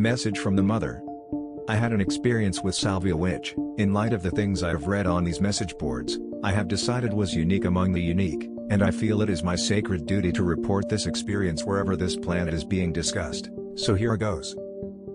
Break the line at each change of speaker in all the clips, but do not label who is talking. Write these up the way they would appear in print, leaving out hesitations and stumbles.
Message from the mother. I had an experience with salvia which, in light of the things I have read on these message boards, I have decided was unique among the unique, and I feel it is my sacred duty to report this experience wherever this plant is being discussed, so here goes.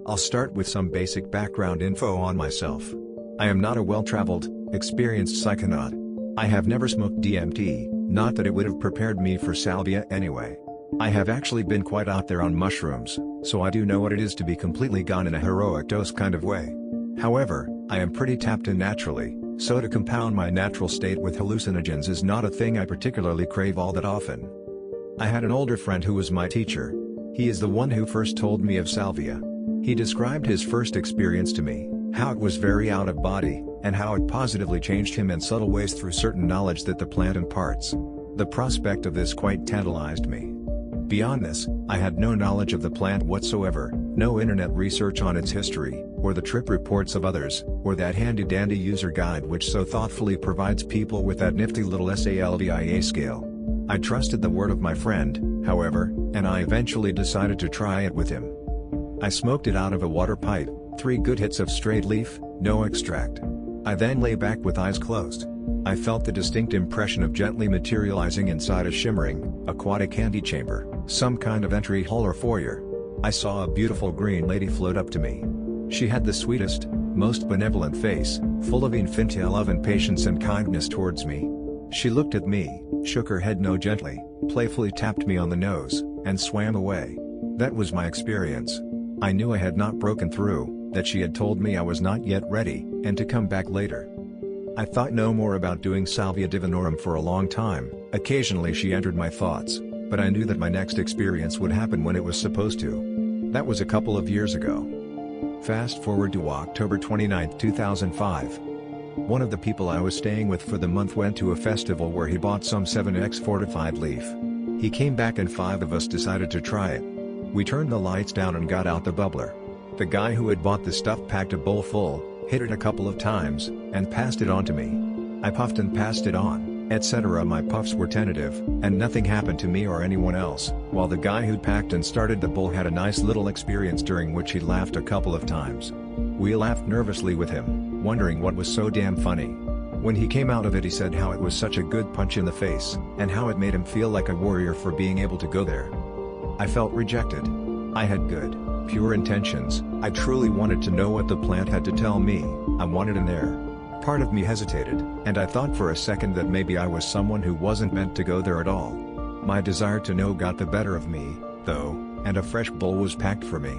I'll start with some basic background info on myself. I am not a well-traveled, experienced psychonaut. I have never smoked DMT, not that it would have prepared me for salvia anyway. I have actually been quite out there on mushrooms, so I do know what it is to be completely gone in a heroic dose kind of way. However, I am pretty tapped in naturally, so to compound my natural state with hallucinogens is not a thing I particularly crave all that often. I had an older friend who was my teacher. He is the one who first told me of salvia. He described his first experience to me, how it was very out of body, and how it positively changed him in subtle ways through certain knowledge that the plant imparts. The prospect of this quite tantalized me. Beyond this, I had no knowledge of the plant whatsoever, no internet research on its history, or the trip reports of others, or that handy-dandy user guide which so thoughtfully provides people with that nifty little Salvia scale. I trusted the word of my friend, however, and I eventually decided to try it with him. I smoked it out of a water pipe, 3 good hits of straight leaf, no extract. I then lay back with eyes closed. I felt the distinct impression of gently materializing inside a shimmering, aquatic antechamber, some kind of entry hall or foyer. I saw a beautiful green lady float up to me. She had the sweetest, most benevolent face, full of infantile love and patience and kindness towards me. She looked at me, shook her head no gently, playfully tapped me on the nose, and swam away. That was my experience. I knew I had not broken through, that she had told me I was not yet ready, and to come back later. I thought no more about doing Salvia Divinorum for a long time. Occasionally she entered my thoughts, but I knew that my next experience would happen when it was supposed to. That was a couple of years ago. Fast forward to October 29, 2005. One of the people I was staying with for the month went to a festival where he bought some 7x fortified leaf. He came back and 5 of us decided to try it. We turned the lights down and got out the bubbler. The guy who had bought the stuff packed a bowl full, hit it a couple of times, and passed it on to me. I puffed and passed it on, etc. My puffs were tentative, and nothing happened to me or anyone else, while the guy who'd packed and started the bowl had a nice little experience during which he laughed a couple of times. We laughed nervously with him, wondering what was so damn funny. When he came out of it he said how it was such a good punch in the face, and how it made him feel like a warrior for being able to go there. I felt rejected. I had good, pure intentions. I truly wanted to know what the plant had to tell me. I wanted in there. Part of me hesitated, and I thought for a second that maybe I was someone who wasn't meant to go there at all. My desire to know got the better of me, though, and a fresh bowl was packed for me.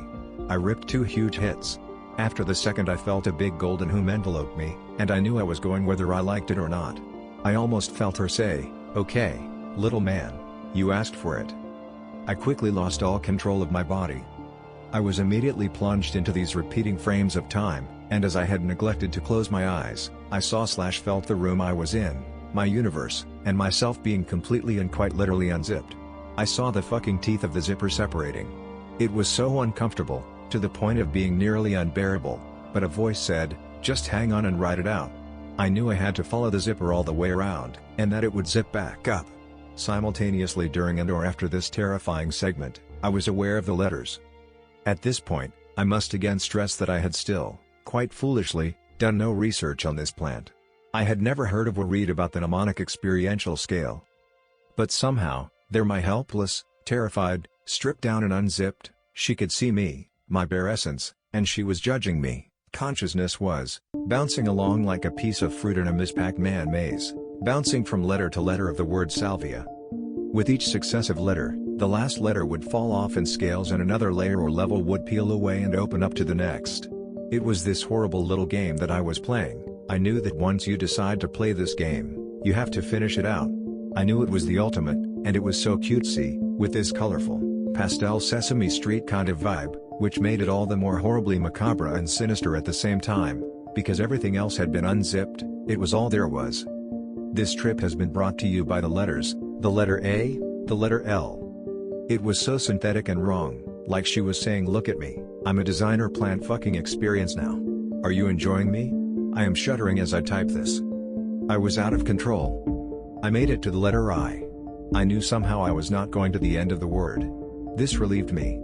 I ripped 2 huge hits. After the second I felt a big golden whom envelope me, and I knew I was going whether I liked it or not. I almost felt her say, "Okay, little man, you asked for it." I quickly lost all control of my body. I was immediately plunged into these repeating frames of time, and as I had neglected to close my eyes, I saw/felt the room I was in, my universe, and myself being completely and quite literally unzipped. I saw the fucking teeth of the zipper separating. It was so uncomfortable, to the point of being nearly unbearable, but a voice said, "Just hang on and ride it out." I knew I had to follow the zipper all the way around, and that it would zip back up. Simultaneously during and or after this terrifying segment, I was aware of the letters. At this point, I must again stress that I had still, quite foolishly, done no research on this plant. I had never heard of or read about the mnemonic experiential scale. But somehow, there my helpless, terrified, stripped down and unzipped, she could see me, my bare essence, and she was judging me. Consciousness was, bouncing along like a piece of fruit in a mispacked man maze, bouncing from letter to letter of the word salvia. With each successive letter, the last letter would fall off in scales and another layer or level would peel away and open up to the next. It was this horrible little game that I was playing. I knew that once you decide to play this game, you have to finish it out. I knew it was the ultimate, and it was so cutesy, with this colorful, pastel Sesame Street kind of vibe, which made it all the more horribly macabre and sinister at the same time, because everything else had been unzipped. It was all there was. This trip has been brought to you by the letters, the letter A, the letter L. It was so synthetic and wrong, like she was saying, "Look at me, I'm a designer plant fucking experience now. Are you enjoying me?" I am shuddering as I type this. I was out of control. I made it to the letter I. I knew somehow I was not going to the end of the word. This relieved me.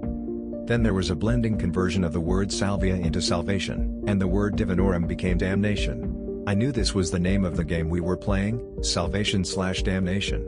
Then there was a blending conversion of the word salvia into salvation, and the word divinorum became damnation. I knew this was the name of the game we were playing, salvation/damnation.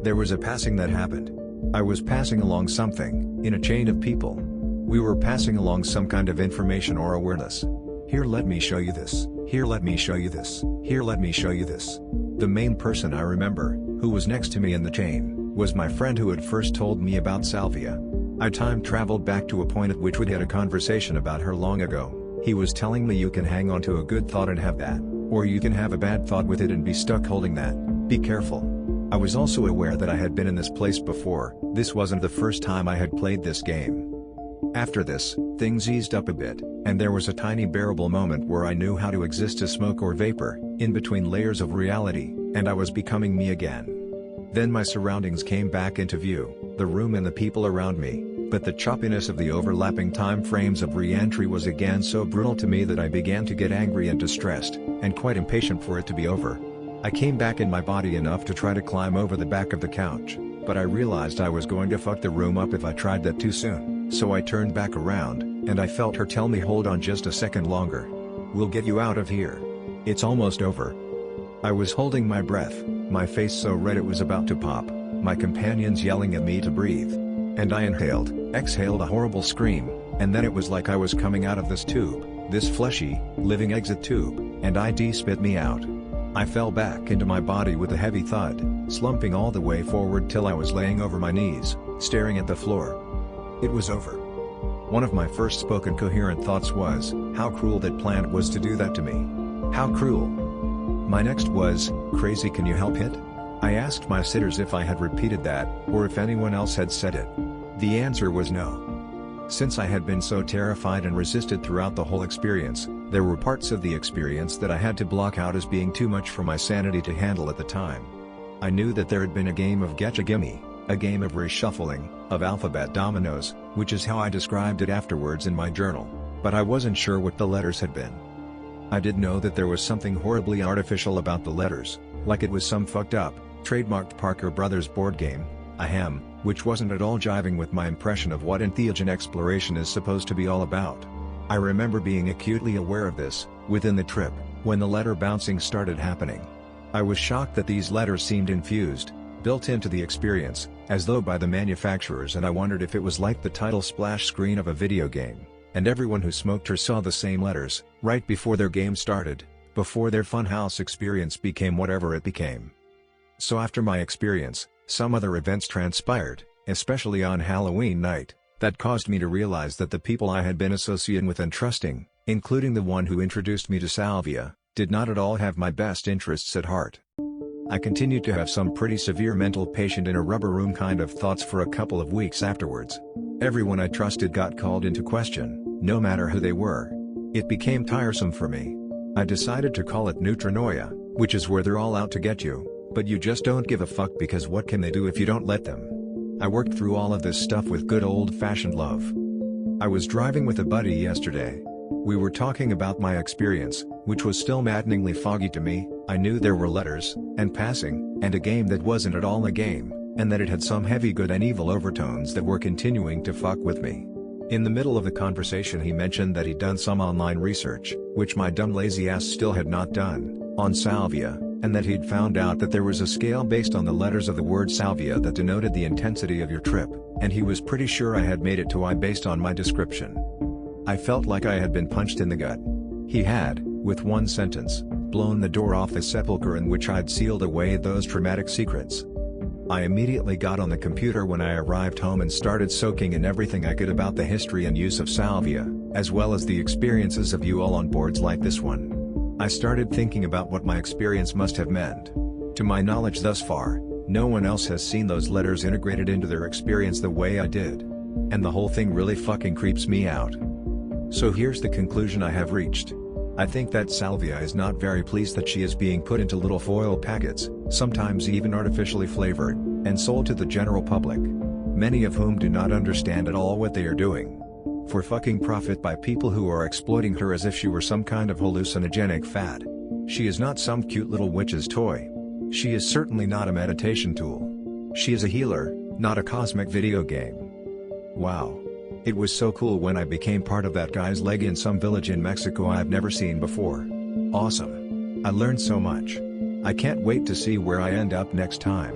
There was a passing that happened. I was passing along something, in a chain of people. We were passing along some kind of information or awareness. Here, let me show you this. Here, let me show you this. Here, let me show you this. The main person I remember, who was next to me in the chain, was my friend who had first told me about salvia. I time traveled back to a point at which we'd had a conversation about her long ago. He was telling me you can hang on to a good thought and have that, or you can have a bad thought with it and be stuck holding that. Be careful. I was also aware that I had been in this place before. This wasn't the first time I had played this game. After this, things eased up a bit, and there was a tiny bearable moment where I knew how to exist as smoke or vapor, in between layers of reality, and I was becoming me again. Then my surroundings came back into view, the room and the people around me, but the choppiness of the overlapping time frames of re-entry was again so brutal to me that I began to get angry and distressed, and quite impatient for it to be over. I came back in my body enough to try to climb over the back of the couch, but I realized I was going to fuck the room up if I tried that too soon, so I turned back around, and I felt her tell me, hold on just a second longer. We'll get you out of here. It's almost over. I was holding my breath, my face so red it was about to pop, my companions yelling at me to breathe. And I exhaled a horrible scream, and then it was like I was coming out of this tube, this fleshy, living exit tube, and it spit me out. I fell back into my body with a heavy thud, slumping all the way forward till I was laying over my knees, staring at the floor. It was over. One of my first spoken coherent thoughts was, how cruel that plant was to do that to me. How cruel. My next was, crazy, can you help it? I asked my sitters if I had repeated that, or if anyone else had said it. The answer was no. Since I had been so terrified and resisted throughout the whole experience, there were parts of the experience that I had to block out as being too much for my sanity to handle at the time. I knew that there had been a game of Getcha Gimme, a game of reshuffling, of alphabet dominoes, which is how I described it afterwards in my journal, but I wasn't sure what the letters had been. I did know that there was something horribly artificial about the letters, like it was some fucked up, trademarked Parker Brothers board game, ahem, which wasn't at all jiving with my impression of what entheogen exploration is supposed to be all about. I remember being acutely aware of this, within the trip, when the letter bouncing started happening. I was shocked that these letters seemed infused, built into the experience, as though by the manufacturers, and I wondered if it was like the title splash screen of a video game, and everyone who smoked her saw the same letters, right before their game started, before their funhouse experience became whatever it became. So after my experience, some other events transpired, especially on Halloween night, that caused me to realize that the people I had been associating with and trusting, including the one who introduced me to salvia, did not at all have my best interests at heart. I continued to have some pretty severe mental patient in a rubber room kind of thoughts for a couple of weeks afterwards. Everyone I trusted got called into question, no matter who they were. It became tiresome for me. I decided to call it neutronoia, which is where they're all out to get you, but you just don't give a fuck because what can they do if you don't let them? I worked through all of this stuff with good old-fashioned love. I was driving with a buddy yesterday. We were talking about my experience, which was still maddeningly foggy to me. I knew there were letters, and passing, and a game that wasn't at all a game, and that it had some heavy good and evil overtones that were continuing to fuck with me. In the middle of the conversation he mentioned that he'd done some online research, which my dumb lazy ass still had not done, on salvia, and that he'd found out that there was a scale based on the letters of the word salvia that denoted the intensity of your trip, and he was pretty sure I had made it to I based on my description. I felt like I had been punched in the gut. He had, with one sentence, blown the door off the sepulcher in which I'd sealed away those traumatic secrets. I immediately got on the computer when I arrived home and started soaking in everything I could about the history and use of salvia, as well as the experiences of you all on boards like this one. I started thinking about what my experience must have meant. To my knowledge thus far, no one else has seen those letters integrated into their experience the way I did. And the whole thing really fucking creeps me out. So here's the conclusion I have reached. I think that salvia is not very pleased that she is being put into little foil packets, sometimes even artificially flavored, and sold to the general public, many of whom do not understand at all what they are doing, for fucking profit by people who are exploiting her as if she were some kind of hallucinogenic fad. She is not some cute little witch's toy. She is certainly not a meditation tool. She is a healer, not a cosmic video game. Wow. It was so cool when I became part of that guy's leg in some village in Mexico I've never seen before. Awesome. I learned so much. I can't wait to see where I end up next time.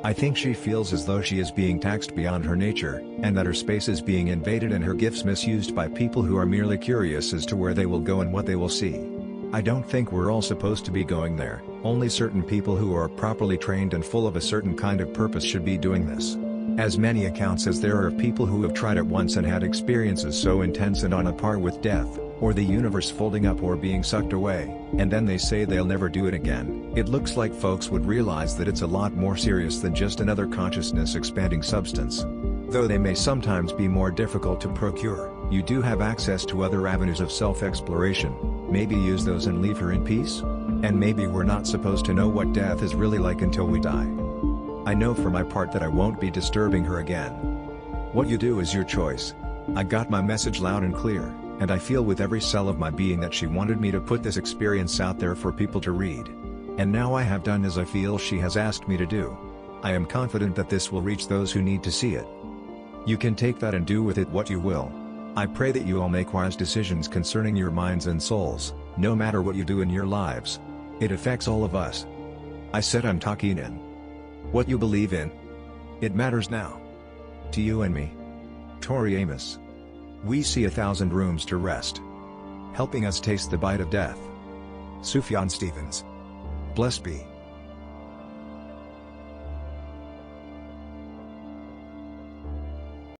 I think she feels as though she is being taxed beyond her nature, and that her space is being invaded and her gifts misused by people who are merely curious as to where they will go and what they will see. I don't think we're all supposed to be going there, only certain people who are properly trained and full of a certain kind of purpose should be doing this. As many accounts as there are of people who have tried it once and had experiences so intense and on a par with death, or the universe folding up or being sucked away, and then they say they'll never do it again, it looks like folks would realize that it's a lot more serious than just another consciousness-expanding substance. Though they may sometimes be more difficult to procure, you do have access to other avenues of self-exploration. Maybe use those and leave her in peace? And maybe we're not supposed to know what death is really like until we die. I know for my part that I won't be disturbing her again. What you do is your choice. I got my message loud and clear, and I feel with every cell of my being that she wanted me to put this experience out there for people to read. And now I have done as I feel she has asked me to do. I am confident that this will reach those who need to see it. You can take that and do with it what you will. I pray that you all make wise decisions concerning your minds and souls, no matter what you do in your lives. It affects all of us. I said I'm talking in. What you believe in. It matters now. To you and me. Tori Amos. We see 1,000 rooms to rest. Helping us taste the bite of death. Sufjan Stevens. Blessed be.